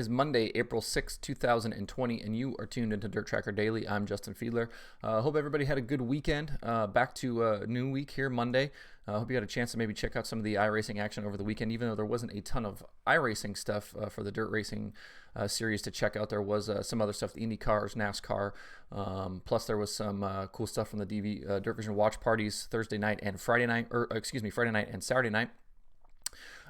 is Monday, April 6th, 2020, and you are tuned into DIRTRACKR Daily. I'm Justin Fiedler. Hope everybody had a good weekend. Back to a new week here, Monday. Hope you had a chance to maybe check out some of the iRacing action over the weekend, even though there wasn't a ton of iRacing stuff for the dirt racing series to check out. There was some other stuff, the Indy cars, NASCAR, plus there was some cool stuff from the Dirt Vision watch parties Thursday night and Friday night and Saturday night.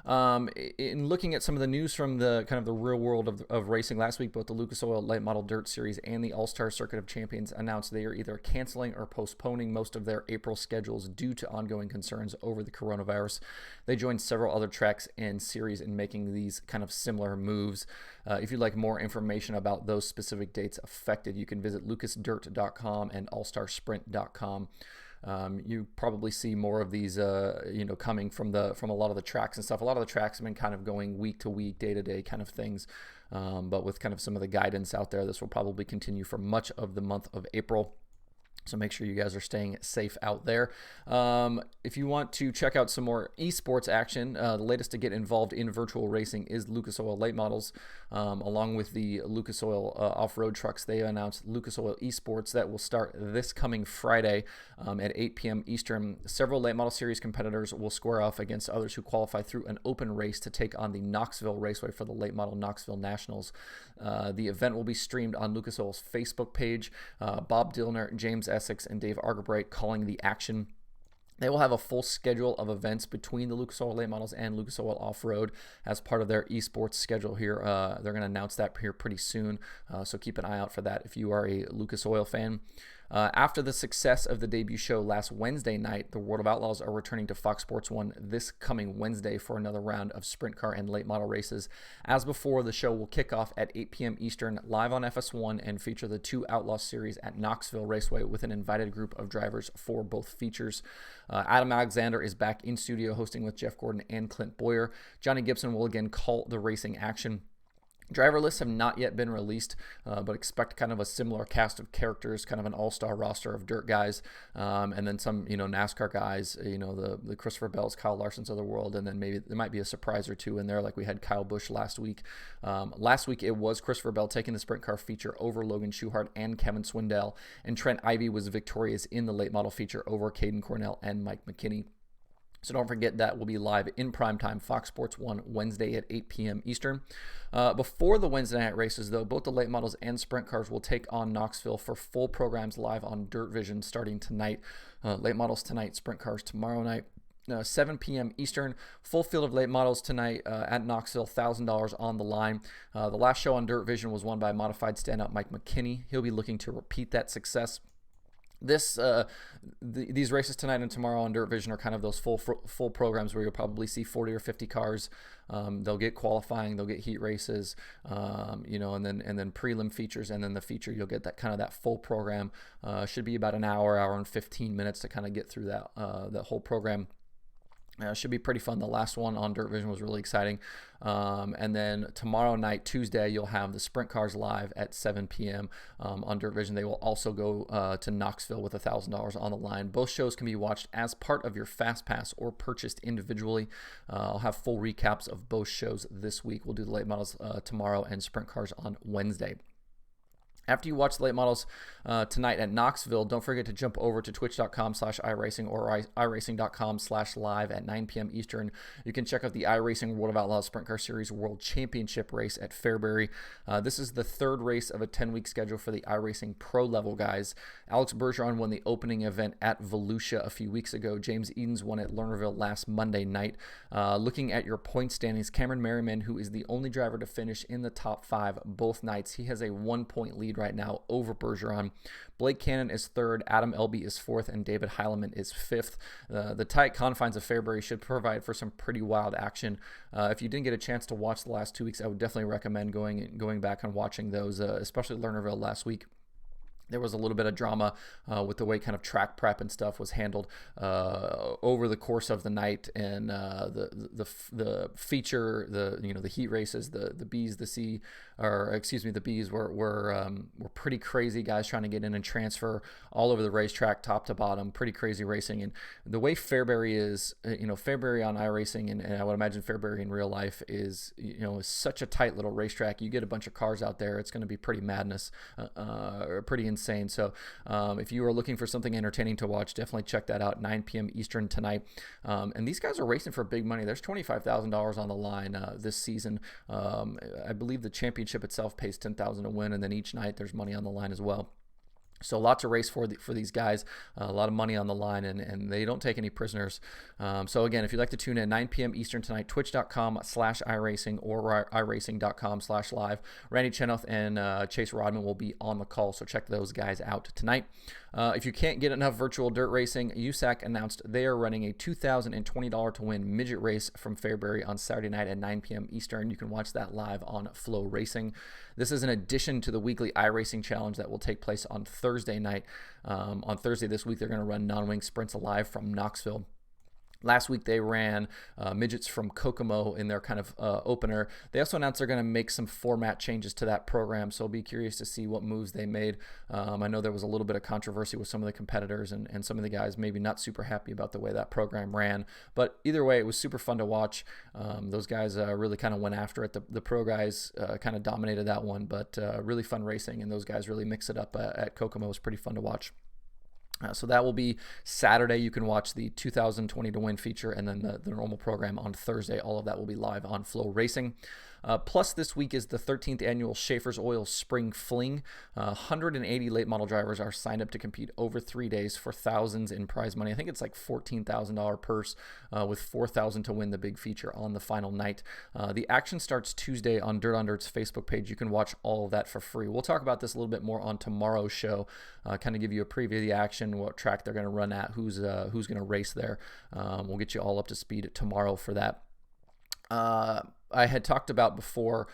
In looking at some of the news from the kind of the real world of racing last week, both the Lucas Oil Late Model Dirt Series and the All-Star Circuit of Champions announced they are either canceling or postponing most of their April schedules due to ongoing concerns over the coronavirus. They joined several other tracks and series in making these kind of similar moves. If you'd like more information about those specific dates affected, you can visit lucasdirt.com and allstarsprint.com. You probably see more of these, coming from a lot of the tracks and stuff. A lot of the tracks have been kind of going week to week, day to day kind of things. But with kind of some of the guidance out there, this will probably continue for much of the month of April. So make sure you guys are staying safe out there. If you want to check out some more esports action, the latest to get involved in virtual racing is Lucas Oil Late Models. Along with the Lucas Oil off-road trucks, they announced Lucas Oil Esports that will start this coming Friday at 8 p.m. Eastern. Several late model series competitors will square off against others who qualify through an open race to take on the Knoxville Raceway for the late model Knoxville Nationals. The event will be streamed on Lucas Oil's Facebook page. Bob Dillner, James Essex, and Dave Argerbright calling the action. They will have a full schedule of events between the Lucas Oil Late Models and Lucas Oil Off-Road as part of their esports schedule here. They're going to announce that here pretty soon, so keep an eye out for that if you are a Lucas Oil fan. After the success of the debut show last Wednesday night, the World of Outlaws are returning to Fox Sports 1 this coming Wednesday for another round of sprint car and late model races. As before, the show will kick off at 8 p.m. Eastern live on FS1 and feature the two Outlaw series at Knoxville Raceway with an invited group of drivers for both features. Adam Alexander is back in studio hosting with Jeff Gordon and Clint Boyer. Johnny Gibson will again call the racing action. Driver lists have not yet been released, but expect kind of a similar cast of characters, kind of an all-star roster of dirt guys, and then some, NASCAR guys, the Christopher Bells, Kyle Larsons of the world, and then maybe there might be a surprise or two in there, like we had Kyle Busch last week. Last week it was Christopher Bell taking the sprint car feature over Logan Schuchart and Kevin Swindell, and Trent Ivey was victorious in the late model feature over Caden Cornell and Mike McKinney. So don't forget that will be live in primetime, Fox Sports 1, Wednesday at 8 p.m. Eastern. Before the Wednesday night races, though, both the late models and sprint cars will take on Knoxville for full programs live on Dirt Vision starting tonight. Late models tonight, sprint cars tomorrow night. 7 p.m. Eastern, full field of late models tonight at Knoxville, $1,000 on the line. The last show on Dirt Vision was won by modified standout Mike McKinney. He'll be looking to repeat that success. These races tonight and tomorrow on Dirt Vision are kind of those full programs where you'll probably see 40 or 50 cars. They'll get qualifying, they'll get heat races, and then prelim features, and then the feature you'll get that full program. Should be about an hour and 15 minutes to kind of get through that whole program. Should be pretty fun. The last one on Dirt Vision was really exciting. And then tomorrow night, Tuesday, you'll have the sprint cars live at 7 p.m. On Dirt Vision. They will also go to Knoxville with $1,000 on the line. Both shows can be watched as part of your Fast Pass or purchased individually. I'll have full recaps of both shows this week. We'll do the late models tomorrow and sprint cars on Wednesday. After you watch the late models tonight at Knoxville, don't forget to jump over to twitch.com/iRacing or iRacing.com/live at 9 p.m. Eastern. You can check out the iRacing World of Outlaws Sprint Car Series World Championship race at Fairbury. This is the third race of a 10-week schedule for the iRacing Pro level guys. Alex Bergeron won the opening event at Volusia a few weeks ago. James Edens won at Lernerville last Monday night. Looking at your point standings, Cameron Merriman, who is the only driver to finish in the top 5 both nights, he has a 1-point lead right now over Bergeron. Blake Cannon is 3rd, Adam Elby is 4th, and David Heileman is 5th. The tight confines of Fairbury should provide for some pretty wild action. If you didn't get a chance to watch the last 2 weeks, I would definitely recommend going back and watching those, especially Lernerville last week. There was a little bit of drama with the way kind of track prep and stuff was handled over the course of the night, and the feature, the heat races, the B's, the B's were pretty crazy. Guys trying to get in and transfer all over the racetrack, top to bottom, pretty crazy racing. And the way Fairbury is, Fairbury on iRacing, and I would imagine Fairbury in real life is such a tight little racetrack. You get a bunch of cars out there, it's going to be pretty madness, pretty insane. So if you are looking for something entertaining to watch, definitely check that out. 9 p.m. Eastern tonight. And these guys are racing for big money. There's $25,000 on the line this season. I believe the championship itself pays $10,000 to win, and then each night there's money on the line as well. So a lot to race for these guys, a lot of money on the line, and they don't take any prisoners. So again, if you'd like to tune in, 9 p.m. Eastern tonight, twitch.com/iRacing or iRacing.com/live. Randy Chenoweth and Chase Rodman will be on the call, so check those guys out tonight. If you can't get enough virtual dirt racing, USAC announced they are running a $2,020 to win midget race from Fairbury on Saturday night at 9 p.m. Eastern. You can watch that live on Flow Racing. This is in addition to the weekly iRacing challenge that will take place on Thursday night. On Thursday this week, they're going to run non-wing sprints live from Knoxville. Last week, they ran midgets from Kokomo in their kind of opener. They also announced they're going to make some format changes to that program, so I'll be curious to see what moves they made. I know there was a little bit of controversy with some of the competitors and some of the guys maybe not super happy about the way that program ran, but either way, it was super fun to watch. Those guys really kind of went after it. The pro guys kind of dominated that one, but really fun racing, and those guys really mix it up at Kokomo. It was pretty fun to watch. So that will be Saturday. You can watch the 2020 to win feature, and then the normal program on Thursday. All of that will be live on Flow Racing. Plus, this week is the 13th annual Schaefer's Oil Spring Fling. 180 late model drivers are signed up to compete over 3 days for thousands in prize money. I think it's like $14,000 purse with $4,000 to win the big feature on the final night. The action starts Tuesday on Dirt on Dirt's Facebook page. You can watch all of that for free. We'll talk about this a little bit more on tomorrow's show, kind of give you a preview of the action, what track they're going to run at, who's going to race there. We'll get you all up to speed tomorrow for that. I had talked about before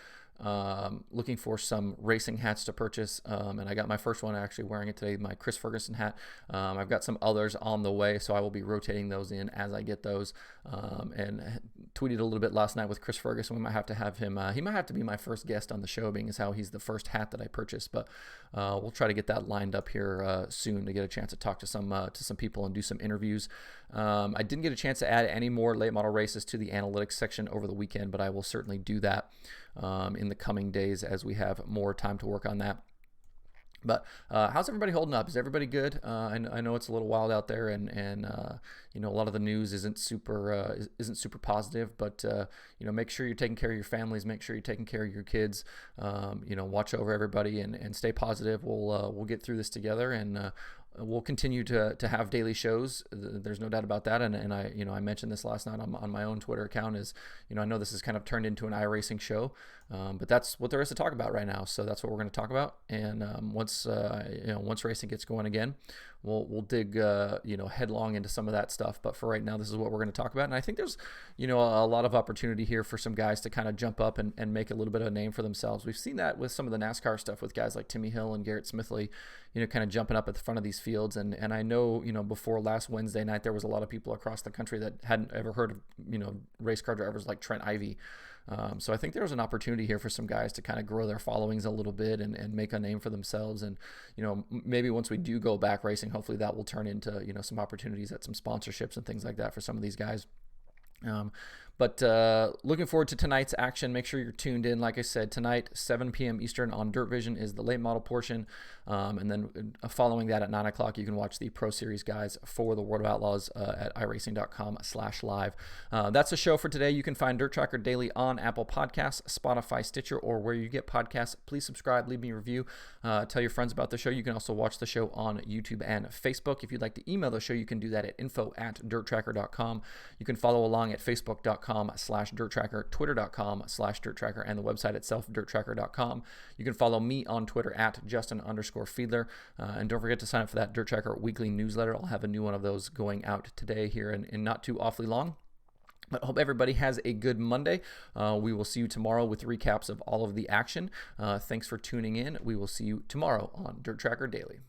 looking for some racing hats to purchase, and I got my first one actually wearing it today, my Chris Ferguson hat. I've got some others on the way, so I will be rotating those in as I get those, and tweeted a little bit last night with Chris Ferguson. We might have to have him, he might have to be my first guest on the show, being as how he's the first hat that I purchased, but we'll try to get that lined up here soon to get a chance to talk to some people and do some interviews. I didn't get a chance to add any more late model races to the analytics section over the weekend, but I will certainly do that in the coming days as we have more time to work on that. But how's everybody holding up? Is everybody good? I know it's a little wild out there, and a lot of the news isn't super positive. But make sure you're taking care of your families. Make sure you're taking care of your kids. Watch over everybody and stay positive. We'll get through this together, and we'll continue to have daily shows. There's no doubt about that. And I mentioned this last night on my own Twitter account. Is I know this has kind of turned into an iRacing show, but that's what there is to talk about right now. So that's what we're going to talk about. And once racing gets going again, we'll dig headlong into some of that stuff. But for right now, this is what we're going to talk about. And I think there's a lot of opportunity here for some guys to kind of jump up and make a little bit of a name for themselves. We've seen that with some of the NASCAR stuff with guys like Timmy Hill and Garrett Smithley, kind of jumping up at the front of these fields. And I know, before last Wednesday night, there was a lot of people across the country that hadn't ever heard of, race car drivers like Trent Ivey. So I think there's an opportunity here for some guys to kind of grow their followings a little bit and make a name for themselves. And, maybe once we do go back racing, hopefully that will turn into, some opportunities at some sponsorships and things like that for some of these guys. But looking forward to tonight's action. Make sure you're tuned in. Like I said, tonight, 7 p.m. Eastern on Dirt Vision is the late model portion. And then following that at 9 o'clock, you can watch the Pro Series guys for the World of Outlaws at iRacing.com/live. That's the show for today. You can find DIRTRACKR Daily on Apple Podcasts, Spotify, Stitcher, or where you get podcasts. Please subscribe, leave me a review, tell your friends about the show. You can also watch the show on YouTube and Facebook. If you'd like to email the show, you can do that at info@dirtracker.com. You can follow along at facebook.com/DIRTRACKR, twitter.com/DIRTRACKR, and the website itself, DIRTRACKR.com. You can follow me on Twitter at Justin_Fiedler. And don't forget to sign up for that DIRTRACKR weekly newsletter. I'll have a new one of those going out today here in not too awfully long. But hope everybody has a good Monday. We will see you tomorrow with recaps of all of the action. Thanks for tuning in. We will see you tomorrow on DIRTRACKR Daily.